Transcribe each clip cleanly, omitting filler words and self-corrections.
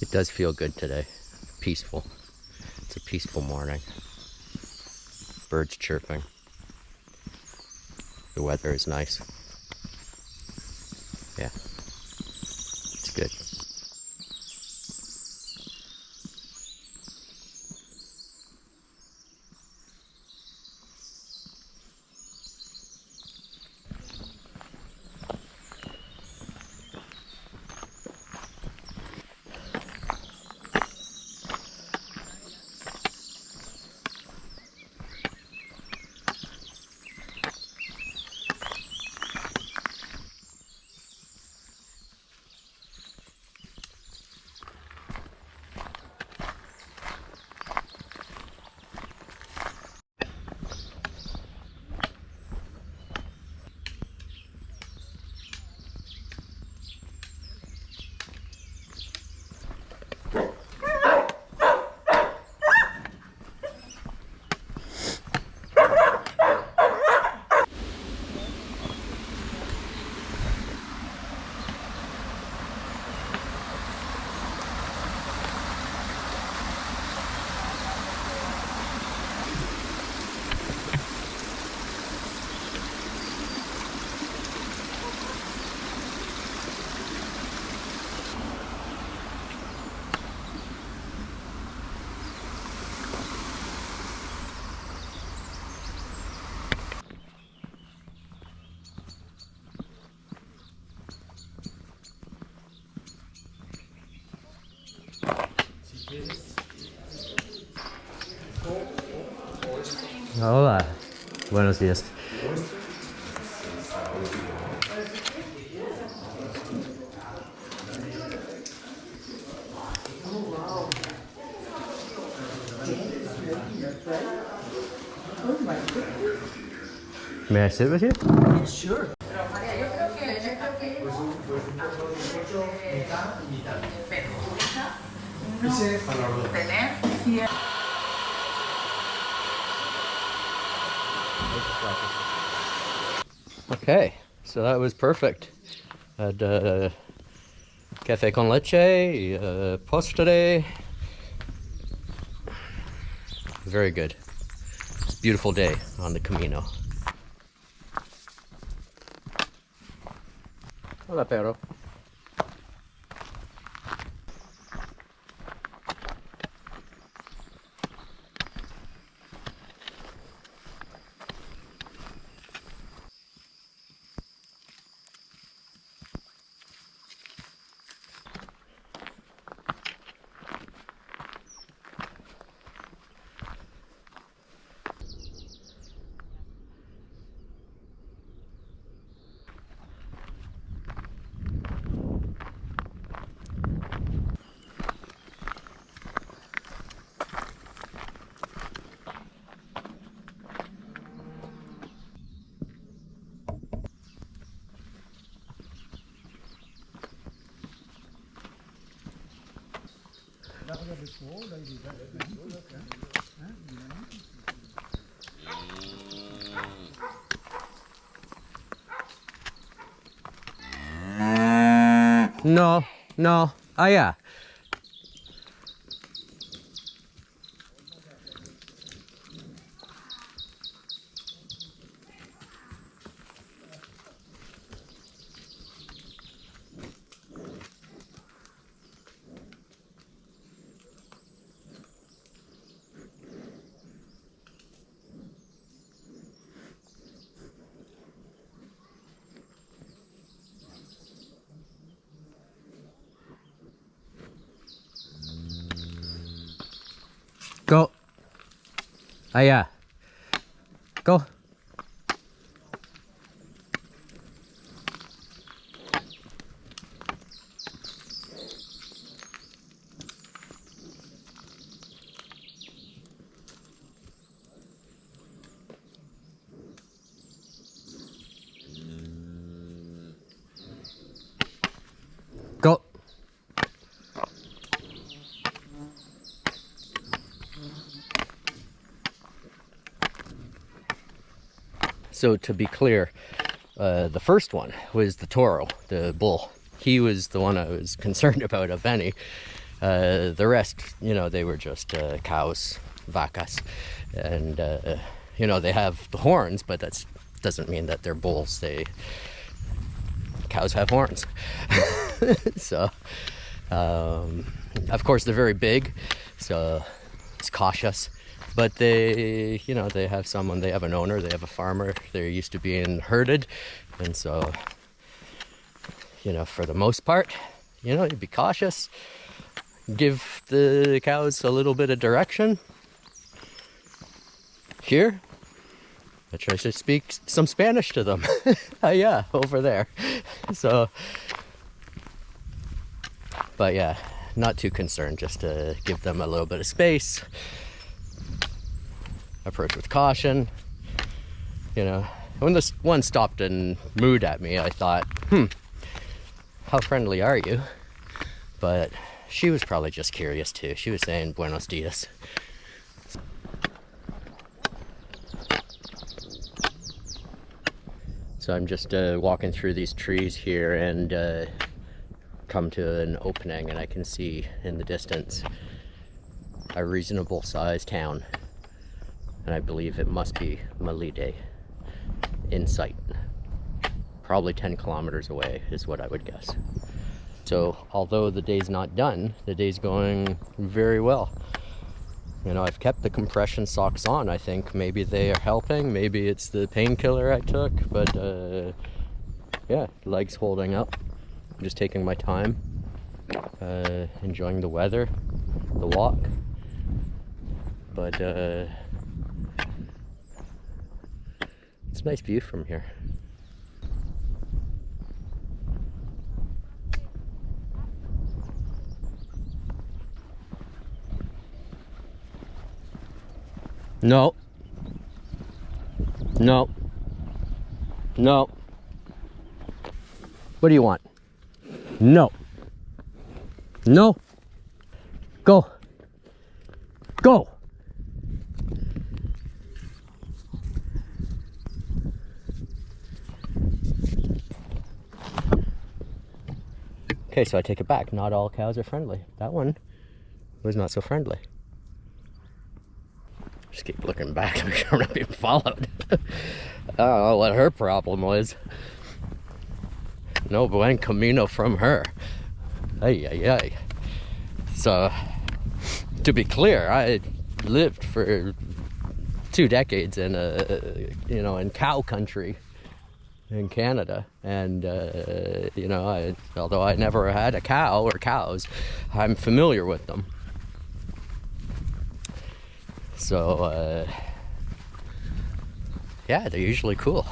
It does feel good today. Peaceful. It's a peaceful morning. Birds chirping. The weather is nice. Yeah, it's good. Hola, buenos días. May I sit with you? Sure. Okay, so that was perfect. Had café con leche, postre. Very good. It's a beautiful day on the Camino. Hola, perro. No, no. Yeah. Go. Yeah. Go. Go. So to be clear, the first one was the toro, the bull. He was the one I was concerned about, if any. The rest, they were just cows, vacas, and they have the horns, but that doesn't mean that they're bulls. Cows have horns. So, of course, they're very big, so it's cautious. But they have someone, they have an owner, they have a farmer. They're used to being herded, and so, for the most part, you'd be cautious. Give the cows a little bit of direction. Here, I try to speak some Spanish to them. Yeah, over there. So, but yeah, not too concerned, just to give them a little bit of space. Approach with caution. When this one stopped and mooed at me, I thought, how friendly are you? But she was probably just curious too. She was saying buenos dias. So I'm just walking through these trees here and come to an opening, and I can see in the distance a reasonable sized town. And I believe it must be Melide in sight. Probably 10 kilometers away is what I would guess. So although the day's not done, the day's going very well. I've kept the compression socks on. I think maybe they are helping. Maybe it's the painkiller I took, but yeah, legs holding up. I'm just taking my time, enjoying the weather, the walk. But it's a nice view from here. No. No. No. What do you want? No. No. Go. Go. Okay, so I take it back. Not all cows are friendly. That one was not so friendly. Just keep looking back to make sure I'm not being followed. I don't know what her problem was. No buen camino from her. Ay, ay, ay. So, to be clear, I lived for 2 decades in in cow country in Canada, and although I never had a cow or cows, I'm familiar with them. So, yeah, they're usually cool.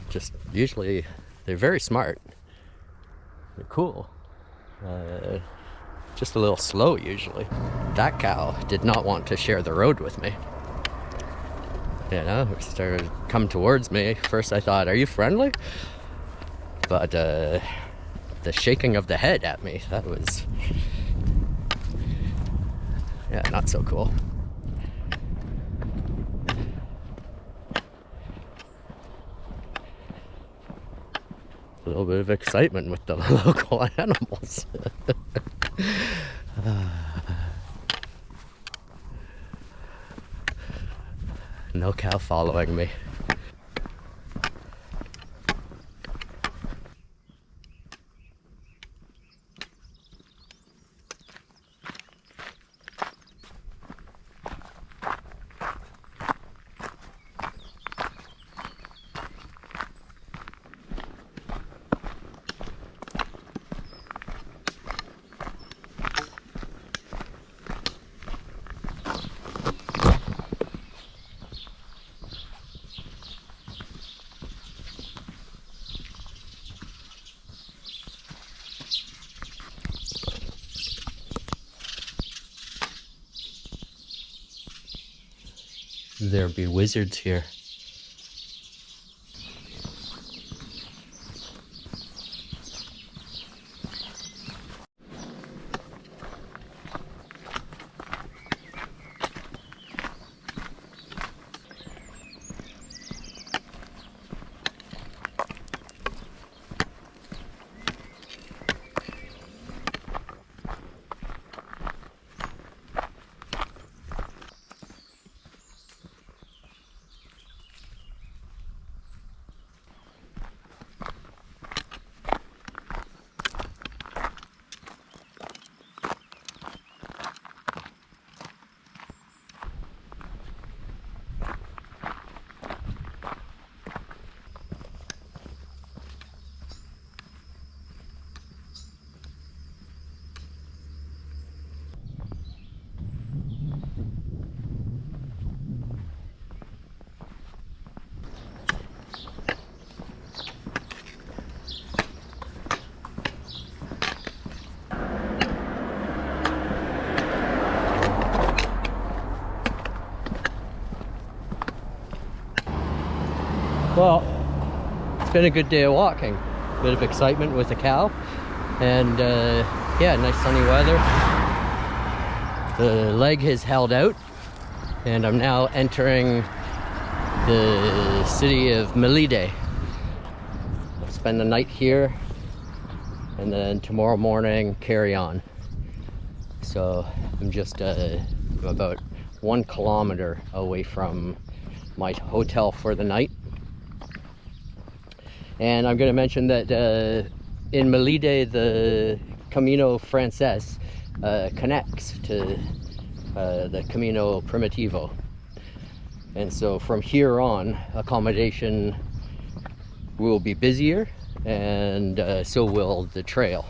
Just usually, they're very smart. They're cool. Just a little slow usually. That cow did not want to share the road with me. It started to come towards me. First I thought, are you friendly? But the shaking of the head at me, that was, yeah, not so cool. A little bit of excitement with the local animals. No cow following me. There be wizards here. Well, it's been a good day of walking. Bit of excitement with the cow, and yeah, nice sunny weather. The leg has held out, and I'm now entering the city of Melide. I'll spend the night here, and then tomorrow morning carry on. So I'm just about 1 kilometer away from my hotel for the night. And I'm going to mention that in Melide, the Camino Frances connects to the Camino Primitivo. And so from here on, accommodation will be busier, and so will the trail.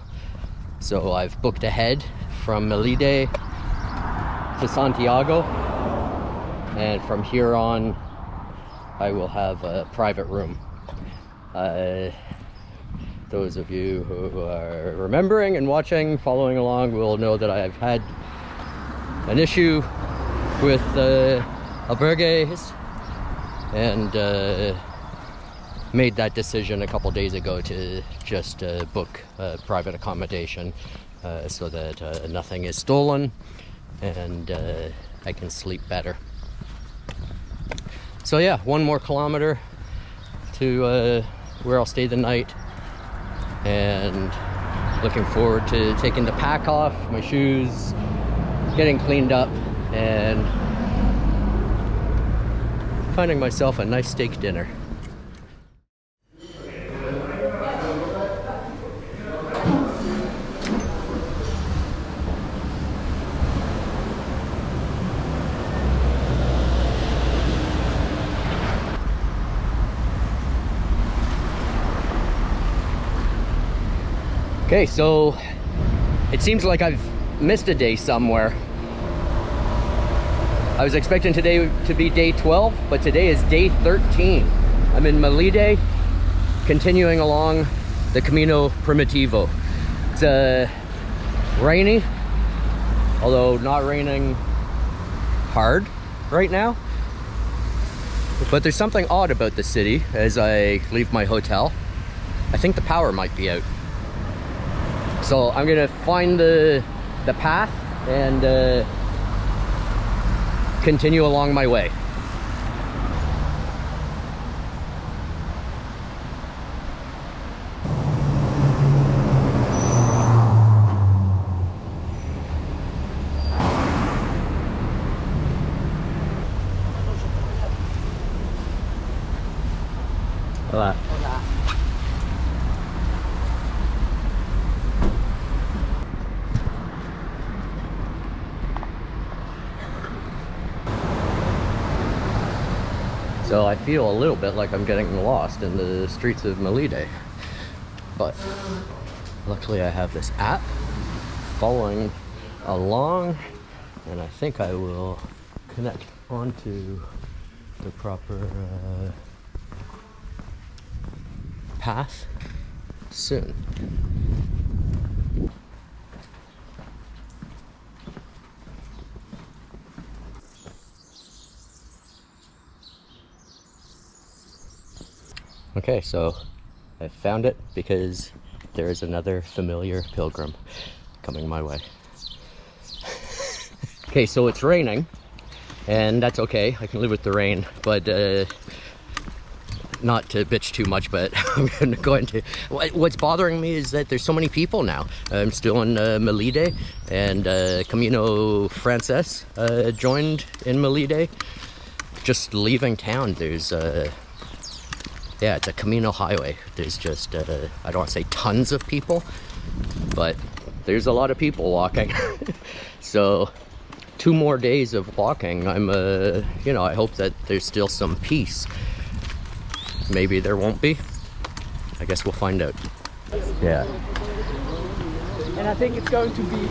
So I've booked ahead from Melide to Santiago, and from here on I will have a private room. Those of you who are remembering and watching, following along, will know that I've had an issue with albergues, and made that decision a couple days ago to just book private accommodation so that nothing is stolen, and I can sleep better. So yeah, 1 more kilometer to where I'll stay the night, and looking forward to taking the pack off, my shoes, getting cleaned up, and finding myself a nice steak dinner. Okay, so it seems like I've missed a day somewhere. I was expecting today to be day 12, but today is day 13. I'm in Melide, continuing along the Camino Primitivo. It's rainy, although not raining hard right now. But there's something odd about the city as I leave my hotel. I think the power might be out. So I'm gonna find the path and continue along my way. Hola. Hola. So I feel a little bit like I'm getting lost in the streets of Melide, but luckily I have this app following along, and I think I will connect onto the proper path soon. Okay, so I found it because there is another familiar pilgrim coming my way. Okay, so it's raining, and that's okay. I can live with the rain, but not to bitch too much, but I'm gonna go into what's bothering me is that there's so many people now. I'm still in Melide, and Camino Frances joined in Melide. Just leaving town, there's yeah, it's a Camino highway. There's just, I don't want to say tons of people, but there's a lot of people walking. So 2 more days of walking, I'm, you know, I hope that there's still some peace. Maybe there won't be. I guess we'll find out. Yeah. And I think it's going to be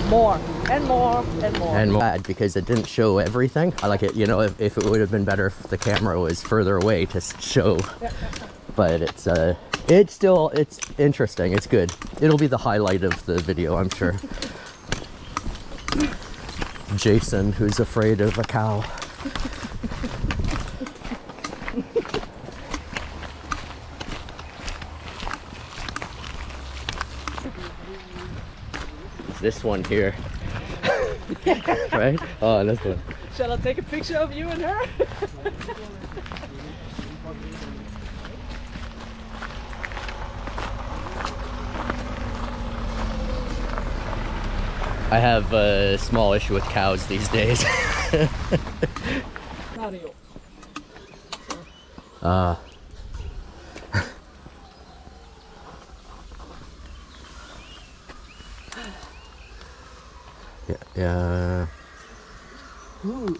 more and more and more. And glad because it didn't show everything. I like it, you know, if it would have been better if the camera was further away to show. But it's interesting. It's good. It'll be the highlight of the video, I'm sure. Jason, who's afraid of a cow. this one here. Right? Oh, this one. Shall I take a picture of you and her? I have a small issue with cows these days. Mario. Yeah. Ooh.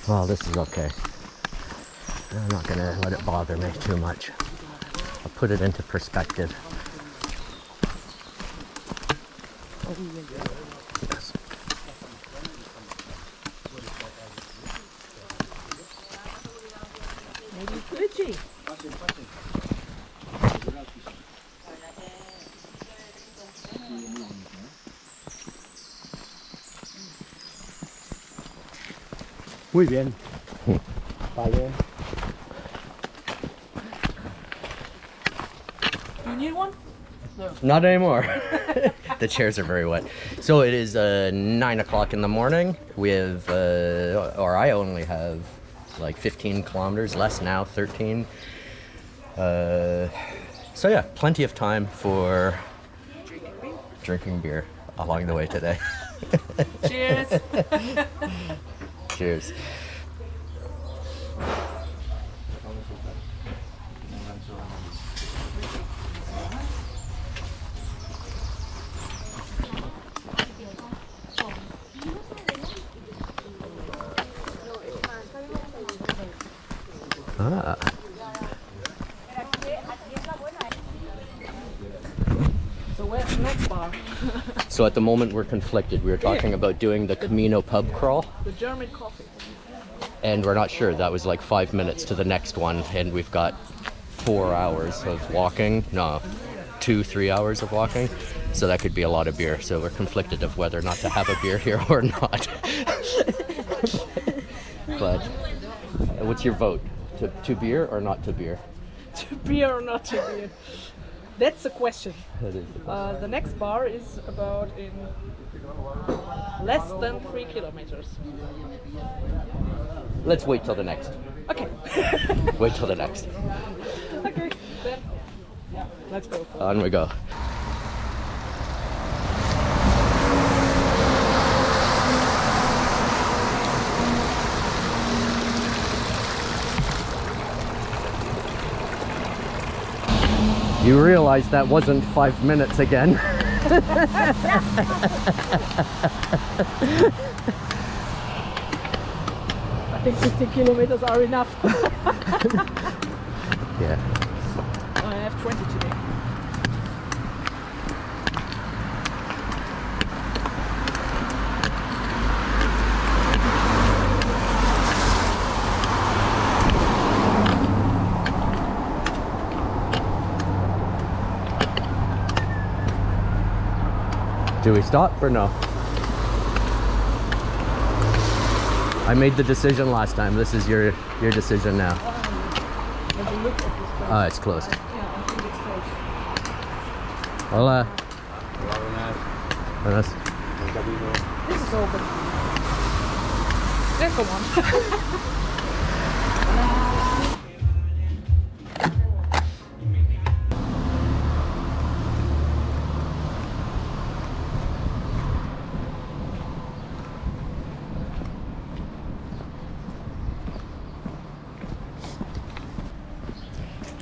Well, this is okay. I'm not gonna let it bother me too much. I'll put it into perspective. Yes. Maybe twitchy. Muy bien. Va bien. Do you need one? No. Not anymore. The chairs are very wet. So it is 9 o'clock in the morning. We have, or I only have like 15 kilometers, less now, 13. So yeah, plenty of time for drinking beer along the way today. Cheers. Cheers. Ah. So where's the next bar? So at the moment we're conflicted. We were talking about doing the Camino pub crawl, The German coffee. and we're not sure. That was like 5 minutes to the next one, and we've got 4 hours of walking. No, 2-3 hours of walking. So that could be a lot of beer. So we're conflicted of whether or not to have a beer here or not. But what's your vote? To beer or not to beer? To beer or not to beer? That's the question. That is The next bar is about in less than 3 kilometers. Let's wait till the next. Okay. Wait till the next. Okay. Then, yeah, let's go. On we go. You realize that wasn't 5 minutes again. I think 50 kilometers are enough. Yeah. I have 20 today. Do we stop or no? I made the decision last time. This is your decision now. Have a look at this place. Oh, it's closed. Yeah, I think it's closed. Hola. Buenas. This is open. Yeah, come on.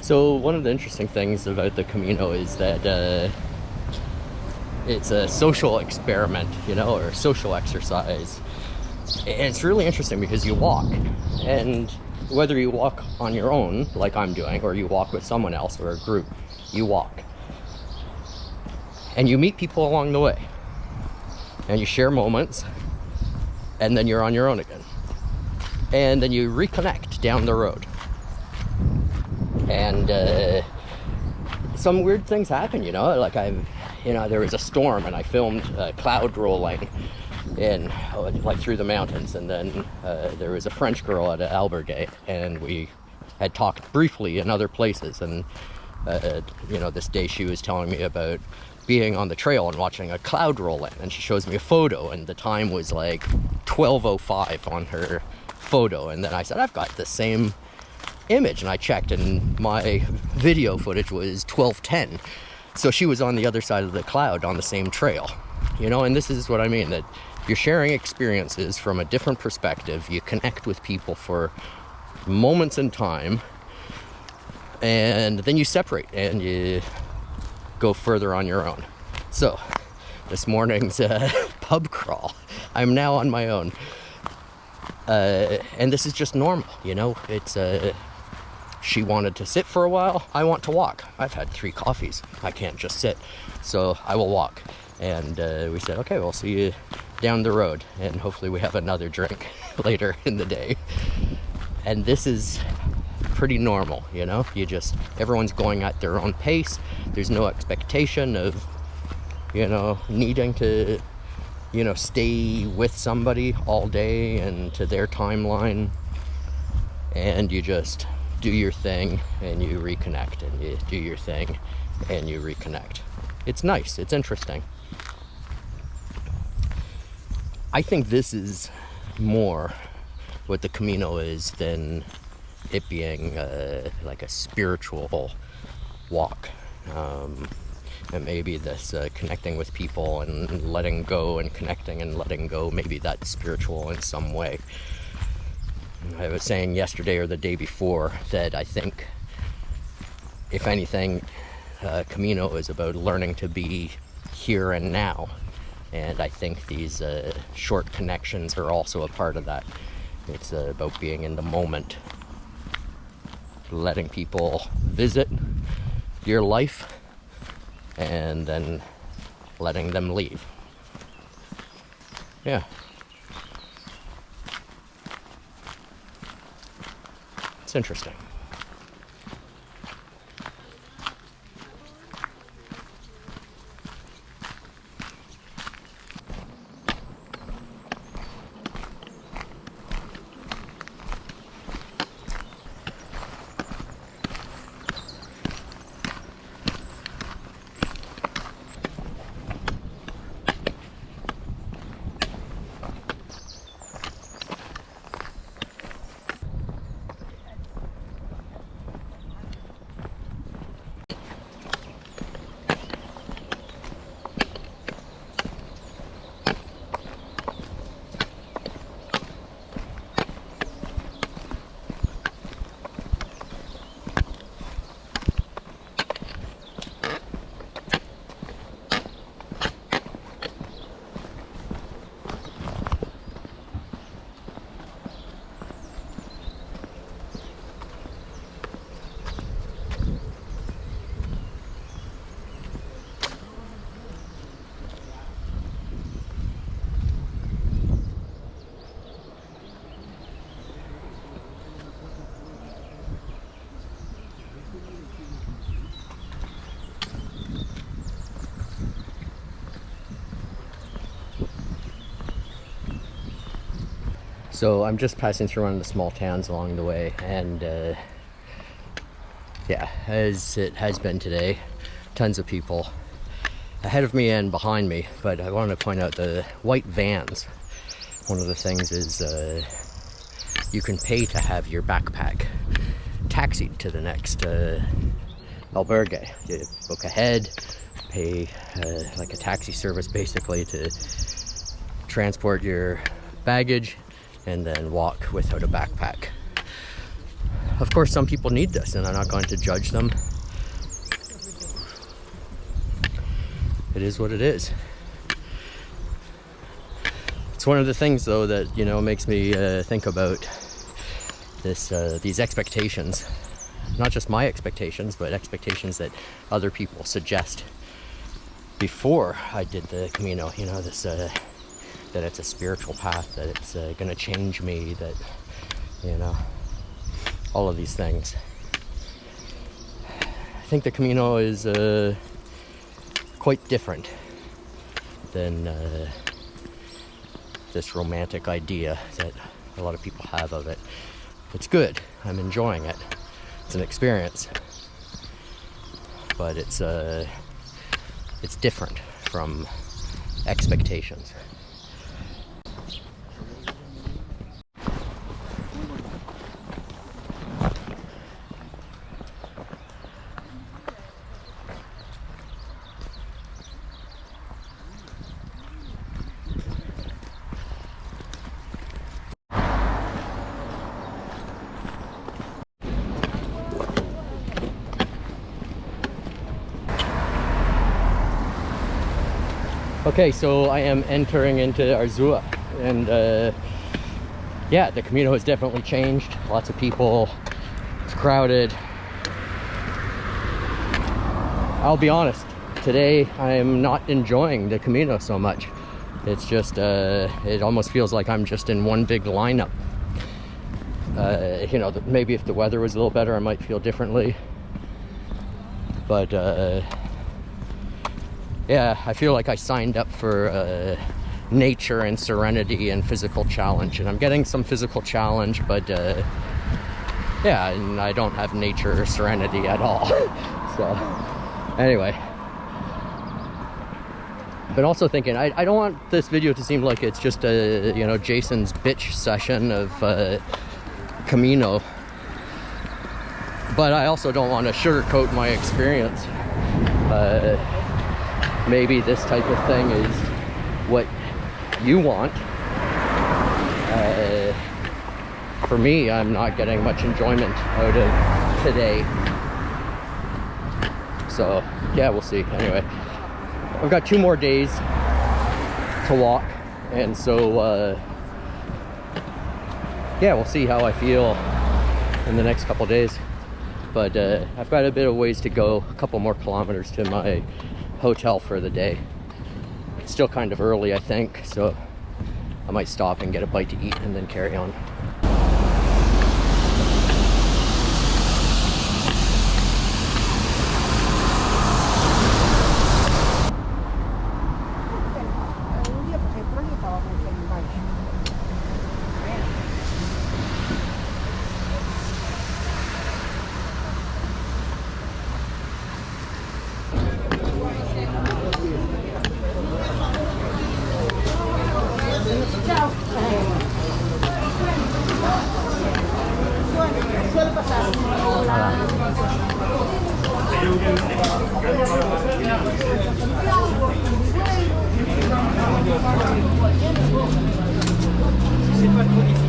So one of the interesting things about the Camino is that it's a social experiment, you know, or social exercise. And it's really interesting because you walk, and whether you walk on your own, like I'm doing, or you walk with someone else or a group, you walk. And you meet people along the way. And you share moments, and then you're on your own again. And then you reconnect down the road. And some weird things happen, you know, like there was a storm and I filmed a cloud rolling in like through the mountains, and then there was a French girl at an albergue and we had talked briefly in other places, and you know, this day she was telling me about being on the trail and watching a cloud roll in, and she shows me a photo, and the time was like 12:05 on her photo, and then I said, I've got the same image, and I checked, and my video footage was 12:10. So she was on the other side of the cloud on the same trail, you know. And this is what I mean, that you're sharing experiences from a different perspective. You connect with people for moments in time, and then you separate and you go further on your own. So this morning's pub crawl, I'm now on my own, and this is just normal, you know. It's she wanted to sit for a while, I want to walk. I've had 3 coffees, I can't just sit, so I will walk. And we said, okay, we'll see you down the road, and hopefully we have another drink later in the day. And this is pretty normal, you know. Everyone's going at their own pace. There's no expectation of, you know, needing to, you know, stay with somebody all day and to their timeline. And you just do your thing and you reconnect, and you do your thing and you reconnect. It's nice, it's interesting. I think this is more what the Camino is than it being like a spiritual walk. And maybe this connecting with people and letting go and connecting and letting go, maybe that's spiritual in some way. I was saying yesterday or the day before that I think, if anything, Camino is about learning to be here and now. And I think these short connections are also a part of that. It's about being in the moment, letting people visit your life, and then letting them leave. Yeah. It's interesting. So I'm just passing through one of the small towns along the way, and yeah, as it has been today, tons of people ahead of me and behind me. But I wanted to point out the white vans. One of the things is you can pay to have your backpack taxied to the next albergue. You book ahead, pay like a taxi service basically to transport your baggage, and then walk without a backpack. Of course, some people need this, and I'm not going to judge them. It is what it is. It's one of the things, though, that, you know, makes me think about this, these expectations. Not just my expectations, but expectations that other people suggest before I did the Camino. You know, this that it's a spiritual path, that it's going to change me, that, you know, all of these things. I think the Camino is quite different than this romantic idea that a lot of people have of it. It's good. I'm enjoying it. It's an experience, but it's different from expectations. Okay, so I am entering into Arzua, and yeah, the Camino has definitely changed. Lots of people, it's crowded. I'll be honest, today I'm not enjoying the Camino so much. It's just, it almost feels like I'm just in one big lineup. You know, maybe if the weather was a little better, I might feel differently. But yeah, I feel like I signed up for nature and serenity and physical challenge, and I'm getting some physical challenge, but yeah, and I don't have nature or serenity at all. So anyway, but also thinking, I don't want this video to seem like it's just a, you know, Jason's bitch session of Camino, but I also don't want to sugarcoat my experience. Maybe this type of thing is what you want. For me, I'm not getting much enjoyment out of today. So yeah, we'll see. Anyway, I've got 2 more days to walk, and so yeah, we'll see how I feel in the next couple days. But I've got a bit of ways to go, a couple more kilometers to my hotel for the day. It's still kind of early, I think, so I might stop and get a bite to eat and then carry on. C'est pas trop difficile.